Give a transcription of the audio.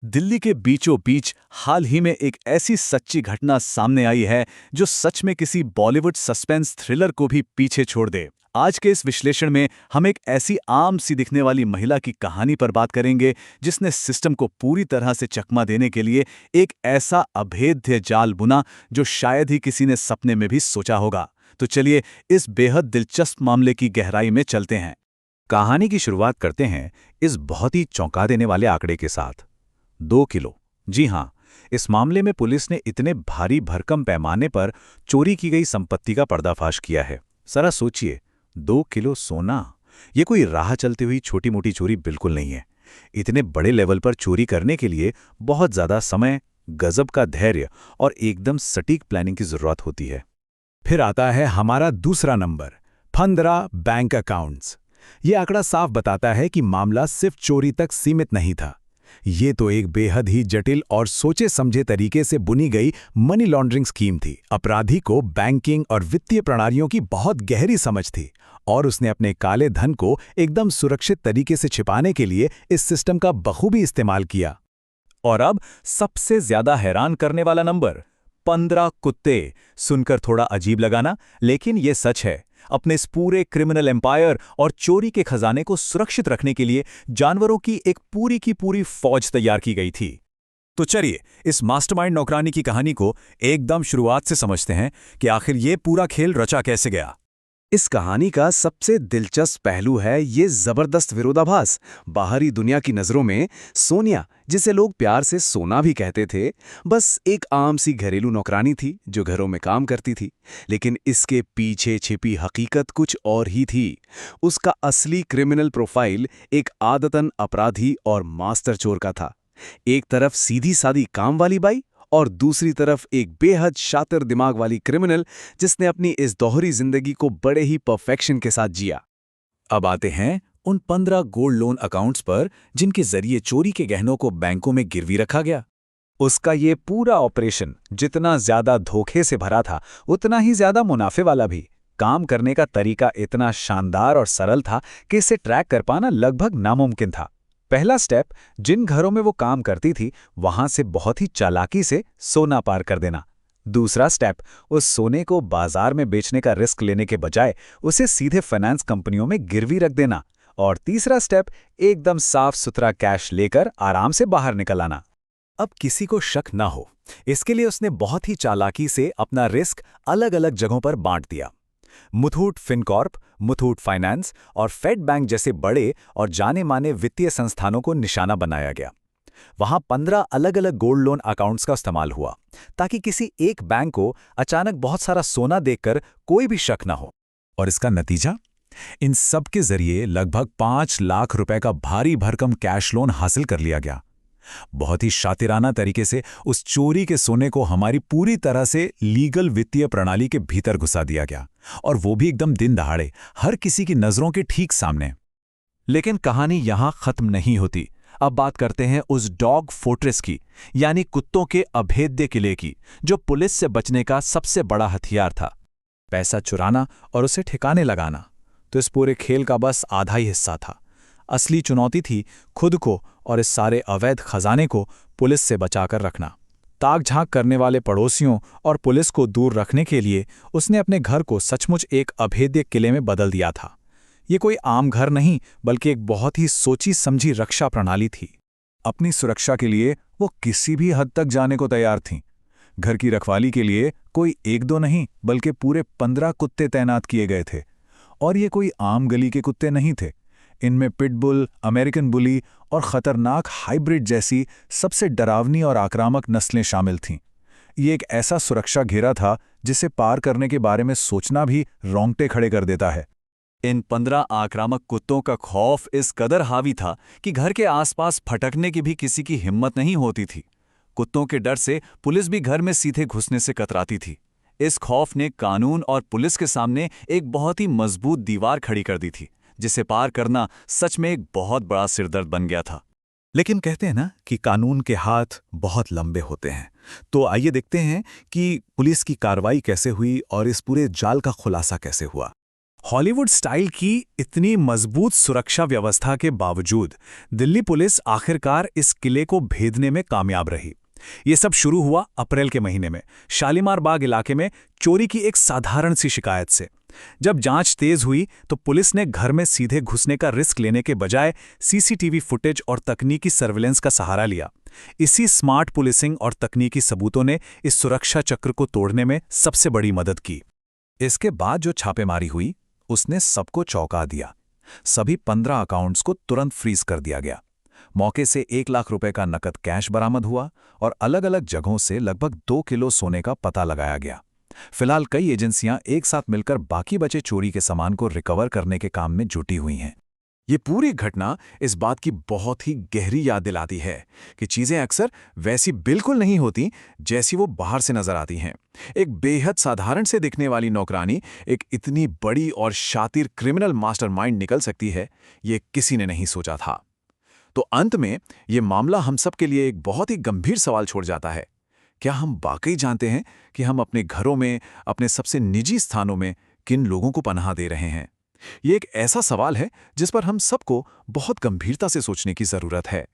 दिल्ली के बीचों बीच हाल ही में एक ऐसी सच्ची घटना सामने आई है जो सच में किसी बॉलीवुड सस्पेंस थ्रिलर को भी पीछे छोड़ दे। आज के इस विश्लेषण में हम एक ऐसी आम सी दिखने वाली महिला की कहानी पर बात करेंगे जिसने सिस्टम को पूरी तरह से चकमा देने के लिए एक ऐसा अभेद्य जाल बुना जो शायद ही किसी ने सपने में भी सोचा होगा। तो चलिए इस बेहद दिलचस्प मामले की गहराई में चलते हैं। कहानी की शुरुआत करते हैं इस बहुत ही चौंका देने वाले आंकड़े के साथ। 2 किलो। जी हाँ, इस मामले में पुलिस ने इतने भारी भरकम पैमाने पर चोरी की गई संपत्ति का पर्दाफाश किया है। जरा सोचिए, 2 किलो सोना। ये कोई राह चलती हुई छोटी मोटी चोरी बिल्कुल नहीं है। इतने बड़े लेवल पर चोरी करने के लिए बहुत ज्यादा समय, गजब का धैर्य और एकदम सटीक प्लानिंग की जरूरत होती है। फिर आता है हमारा दूसरा नंबर, 15 बैंक अकाउंट्स। ये आंकड़ा साफ बताता है कि मामला सिर्फ चोरी तक सीमित नहीं था। ये तो एक बेहद ही जटिल और सोचे समझे तरीके से बुनी गई मनी लॉन्ड्रिंग स्कीम थी। अपराधी को बैंकिंग और वित्तीय प्रणालियों की बहुत गहरी समझ थी और उसने अपने काले धन को एकदम सुरक्षित तरीके से छिपाने के लिए इस सिस्टम का बखूबी इस्तेमाल किया। और अब सबसे ज्यादा हैरान करने वाला नंबर, 15 कुत्ते। सुनकर थोड़ा अजीब लगा ना, लेकिन ये सच है। अपने इस पूरे क्रिमिनल एम्पायर और चोरी के खजाने को सुरक्षित रखने के लिए जानवरों की एक पूरी की पूरी फौज तैयार की गई थी। तो चलिए इस मास्टरमाइंड नौकरानी की कहानी को एकदम शुरुआत से समझते हैं कि आखिर ये पूरा खेल रचा कैसे गया। इस कहानी का सबसे दिलचस्प पहलू है ये जबरदस्त विरोधाभास। बाहरी दुनिया की नज़रों में सोनिया, जिसे लोग प्यार से सोना भी कहते थे, बस एक आम सी घरेलू नौकरानी थी जो घरों में काम करती थी। लेकिन इसके पीछे छिपी हकीकत कुछ और ही थी। उसका असली क्रिमिनल प्रोफाइल एक आदतन अपराधी और मास्टर चोर का था। एक तरफ सीधी सादी काम वाली बाई और दूसरी तरफ एक बेहद शातिर दिमाग वाली क्रिमिनल जिसने अपनी इस दोहरी जिंदगी को बड़े ही परफेक्शन के साथ जिया। अब आते हैं उन 15 गोल्ड लोन अकाउंट्स पर जिनके जरिए चोरी के गहनों को बैंकों में गिरवी रखा गया। उसका ये पूरा ऑपरेशन जितना ज्यादा धोखे से भरा था उतना ही ज्यादा मुनाफे वाला भी। काम करने का तरीका इतना शानदार और सरल था कि इसे ट्रैक कर पाना लगभग नामुमकिन था। पहला स्टेप, जिन घरों में वो काम करती थी वहां से बहुत ही चालाकी से सोना पार कर देना। दूसरा स्टेप, उस सोने को बाजार में बेचने का रिस्क लेने के बजाय उसे सीधे फाइनेंस कंपनियों में गिरवी रख देना। और तीसरा स्टेप, एकदम साफ सुथरा कैश लेकर आराम से बाहर निकल आना। अब किसी को शक ना हो, इसके लिए उसने बहुत ही चालाकी से अपना रिस्क अलग अलग जगहों पर बांट दिया। मुथूट फिनकॉर्प, मुथूट फाइनेंस और फेड बैंक जैसे बड़े और जाने माने वित्तीय संस्थानों को निशाना बनाया गया। वहां 15 अलग अलग गोल्ड लोन अकाउंट्स का इस्तेमाल हुआ ताकि किसी एक बैंक को अचानक बहुत सारा सोना देखकर कोई भी शक ना हो। और इसका नतीजा, इन सब के जरिए लगभग 5 लाख रुपए का भारी भरकम कैश लोन हासिल कर लिया गया। बहुत ही शातिराना तरीके से उस चोरी के सोने को हमारी पूरी तरह से लीगल वित्तीय प्रणाली के भीतर घुसा दिया गया, और वो भी एकदम दिन दहाड़े, हर किसी की नजरों के ठीक सामने। लेकिन कहानी यहां खत्म नहीं होती। अब बात करते हैं उस डॉग फोर्ट्रेस की, यानी कुत्तों के अभेद्य किले की, जो पुलिस से बचने का सबसे बड़ा हथियार था। पैसा चुराना और उसे ठिकाने लगाना तो इस पूरे खेल का बस आधा ही हिस्सा था। असली चुनौती थी खुद को और इस सारे अवैध खजाने को पुलिस से बचाकर रखना। ताक झांक करने वाले पड़ोसियों और पुलिस को दूर रखने के लिए उसने अपने घर को सचमुच एक अभेद्य किले में बदल दिया था। ये कोई आम घर नहीं, बल्कि एक बहुत ही सोची समझी रक्षा प्रणाली थी। अपनी सुरक्षा के लिए वो किसी भी हद तक जाने को तैयार थीं। घर की रखवाली के लिए कोई 1-2 नहीं, बल्कि पूरे 15 कुत्ते तैनात किए गए थे। और ये कोई आम गली के कुत्ते नहीं थे। इनमें पिटबुल, अमेरिकन बुली और खतरनाक हाइब्रिड जैसी सबसे डरावनी और आक्रामक नस्लें शामिल थीं। ये एक ऐसा सुरक्षा घेरा था जिसे पार करने के बारे में सोचना भी रोंगटे खड़े कर देता है। इन 15 आक्रामक कुत्तों का खौफ इस कदर हावी था कि घर के आसपास फटकने की भी किसी की हिम्मत नहीं होती थी। कुत्तों के डर से पुलिस भी घर में सीधे घुसने से कतराती थी। इस खौफ ने कानून और पुलिस के सामने एक बहुत ही मजबूत दीवार खड़ी कर दी थी, जिसे पार करना सच में एक बहुत बड़ा सिरदर्द बन गया था। लेकिन कहते हैं ना कि कानून के हाथ बहुत लंबे होते हैं। तो आइए देखते हैं कि पुलिस की कार्रवाई कैसे हुई और इस पूरे जाल का खुलासा कैसे हुआ। हॉलीवुड स्टाइल की इतनी मजबूत सुरक्षा व्यवस्था के बावजूद दिल्ली पुलिस आखिरकार इस किले को भेदने में कामयाब रही। ये सब शुरू हुआ अप्रैल के महीने में शालीमार बाग इलाके में चोरी की एक साधारण सी शिकायत से। जब जांच तेज हुई तो पुलिस ने घर में सीधे घुसने का रिस्क लेने के बजाय सीसीटीवी फुटेज और तकनीकी सर्विलेंस का सहारा लिया। इसी स्मार्ट पुलिसिंग और तकनीकी सबूतों ने इस सुरक्षा चक्र को तोड़ने में सबसे बड़ी मदद की। इसके बाद जो छापेमारी हुई उसने सबको चौंका दिया। सभी 15 अकाउंट्स को तुरंत फ्रीज कर दिया गया। मौके से 1 लाख रुपए का नकद कैश बरामद हुआ और अलग-अलग जगहों से लगभग 2 किलो सोने का पता लगाया गया। फिलहाल कई एजेंसियां एक साथ मिलकर बाकी बचे चोरी के सामान को रिकवर करने के काम में जुटी हुई हैं। ये पूरी घटना इस बात की बहुत ही गहरी याद दिलाती है कि चीजें अक्सर वैसी बिल्कुल नहीं होती जैसी वो बाहर से नजर आती हैं। एक बेहद साधारण से दिखने वाली नौकरानी एक इतनी बड़ी और शातिर क्रिमिनल मास्टरमाइंड निकल सकती है, ये किसी ने नहीं सोचा था। तो अंत में ये मामला हम सब के लिए एक बहुत ही गंभीर सवाल छोड़ जाता है। क्या हम वाकई जानते हैं कि हम अपने घरों में, अपने सबसे निजी स्थानों में किन लोगों को पनाह दे रहे हैं? ये एक ऐसा सवाल है जिस पर हम सबको बहुत गंभीरता से सोचने की जरूरत है।